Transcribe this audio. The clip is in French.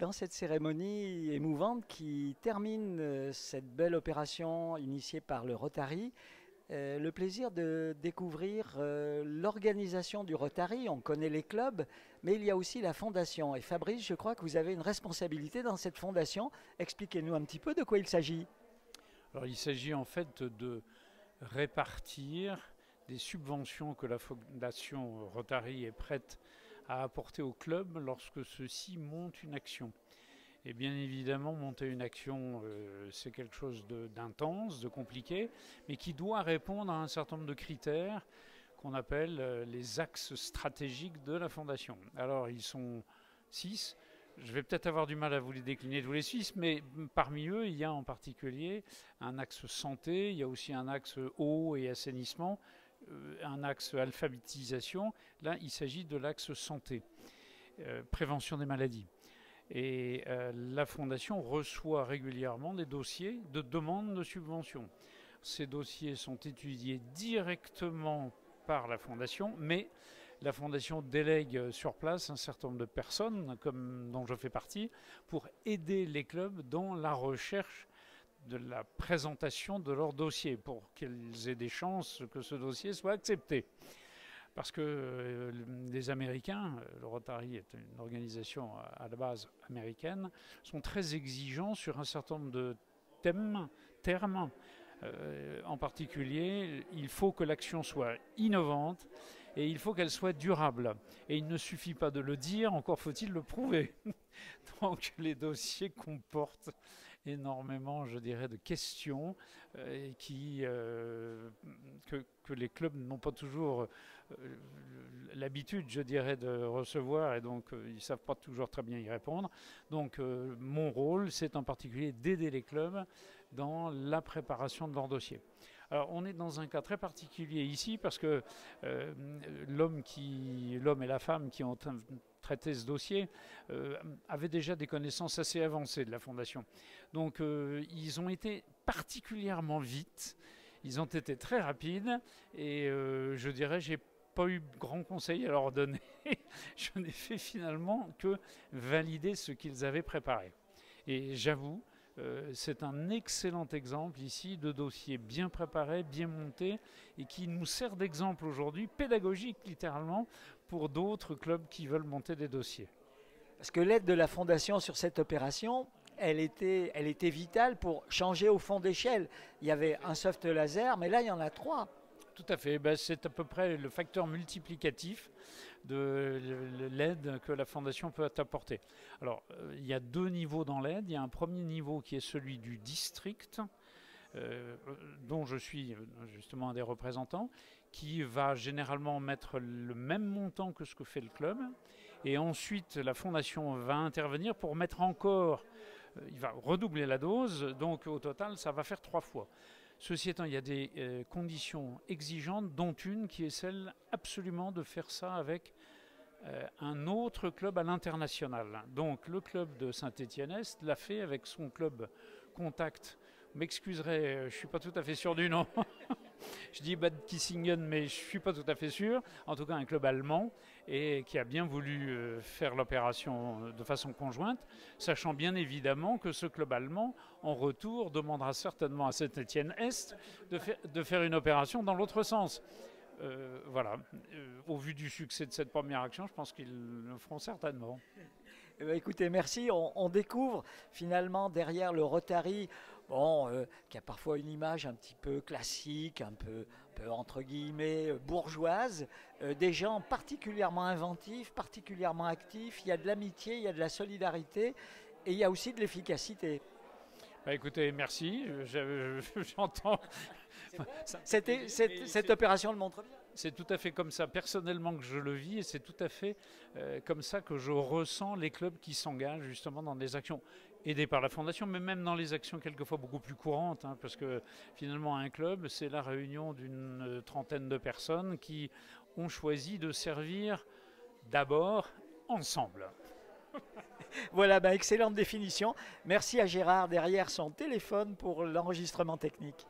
Dans cette cérémonie émouvante qui termine cette belle opération initiée par le Rotary, le plaisir de découvrir l'organisation du Rotary. On connaît les clubs, mais il y a aussi la fondation. Et Fabrice, je crois que vous avez une responsabilité dans cette fondation. Expliquez-nous un petit peu de quoi il s'agit. Alors, il s'agit en fait de répartir des subventions que la Fondation Rotary est prête à apporter au club lorsque ceux-ci montent une action. Et bien évidemment, monter une action, c'est quelque chose d'intense, de compliqué, mais qui doit répondre à un certain nombre de critères qu'on appelle les axes stratégiques de la Fondation. Alors, ils sont 6. Je vais peut-être avoir du mal à vous les décliner tous les 6, mais parmi eux, il y a en particulier un axe santé, il y a aussi un axe eau et assainissement, un axe alphabétisation. Là, il s'agit de l'axe santé, prévention des maladies. Et la Fondation reçoit régulièrement des dossiers de demande de subvention. Ces dossiers sont étudiés directement par la Fondation, mais la Fondation délègue sur place un certain nombre de personnes, dont je fais partie, pour aider les clubs dans la recherche de la présentation de leur dossier, pour qu'ils aient des chances que ce dossier soit accepté. Parce que les Américains, le Rotary est une organisation à la base américaine, sont très exigeants sur un certain nombre de termes. En particulier, il faut que l'action soit innovante et il faut qu'elle soit durable. Et il ne suffit pas de le dire, encore faut-il le prouver. Donc les dossiers comportent énormément, je dirais, de questions que les clubs n'ont pas toujours l'habitude, je dirais, de recevoir, et donc ils ne savent pas toujours très bien y répondre. Donc mon rôle, c'est en particulier d'aider les clubs dans la préparation de leur dossier. Alors on est dans un cas très particulier ici parce que l'homme et la femme qui ont traité ce dossier avaient déjà des connaissances assez avancées de la Fondation. Donc ils ont été particulièrement vite, ils ont été très rapides et je dirais j'ai pas eu grand conseil à leur donner. Je n'ai fait finalement que valider ce qu'ils avaient préparé. Et j'avoue, c'est un excellent exemple ici de dossier bien préparé, bien monté et qui nous sert d'exemple aujourd'hui, pédagogique littéralement, pour d'autres clubs qui veulent monter des dossiers. Parce que l'aide de la Fondation sur cette opération, elle était vitale pour changer au fond d'échelle. Il y avait un soft laser, mais là, il y en a 3. Tout à fait, c'est à peu près le facteur multiplicatif de l'aide que la Fondation peut apporter. Alors, il y a 2 niveaux dans l'aide. Il y a un premier niveau qui est celui du district, dont je suis justement un des représentants, qui va généralement mettre le même montant que ce que fait le club. Et ensuite, la Fondation va intervenir pour mettre encore, il va redoubler la dose, donc au total, ça va faire 3 fois. Ceci étant, il y a des conditions exigeantes, dont une qui est celle absolument de faire ça avec un autre club à l'international. Donc le club de Saint-Étienne-Est l'a fait avec son club Contact. Vous m'excuserez, je ne suis pas tout à fait sûr du nom. Je dis Bad Kissingen, mais je ne suis pas tout à fait sûr. En tout cas, un club allemand et qui a bien voulu faire l'opération de façon conjointe, sachant bien évidemment que ce club allemand, en retour, demandera certainement à Saint-Étienne-Est de faire une opération dans l'autre sens. Voilà. Au vu du succès de cette première action, je pense qu'ils le feront certainement. Eh bien, écoutez, merci. On découvre finalement derrière le Rotary, qui a parfois une image un petit peu classique, un peu entre guillemets bourgeoise, des gens particulièrement inventifs, particulièrement actifs. Il y a de l'amitié, il y a de la solidarité et il y a aussi de l'efficacité. Bah écoutez, merci. J'entends. Cette opération le montre bien. C'est tout à fait comme ça, personnellement, que je le vis, et c'est tout à fait comme ça que je ressens les clubs qui s'engagent justement dans des actions aidées par la Fondation, mais même dans les actions quelquefois beaucoup plus courantes, hein, parce que finalement un club, c'est la réunion d'une trentaine de personnes qui ont choisi de servir d'abord ensemble. Voilà, excellente définition. Merci à Gérard derrière son téléphone pour l'enregistrement technique.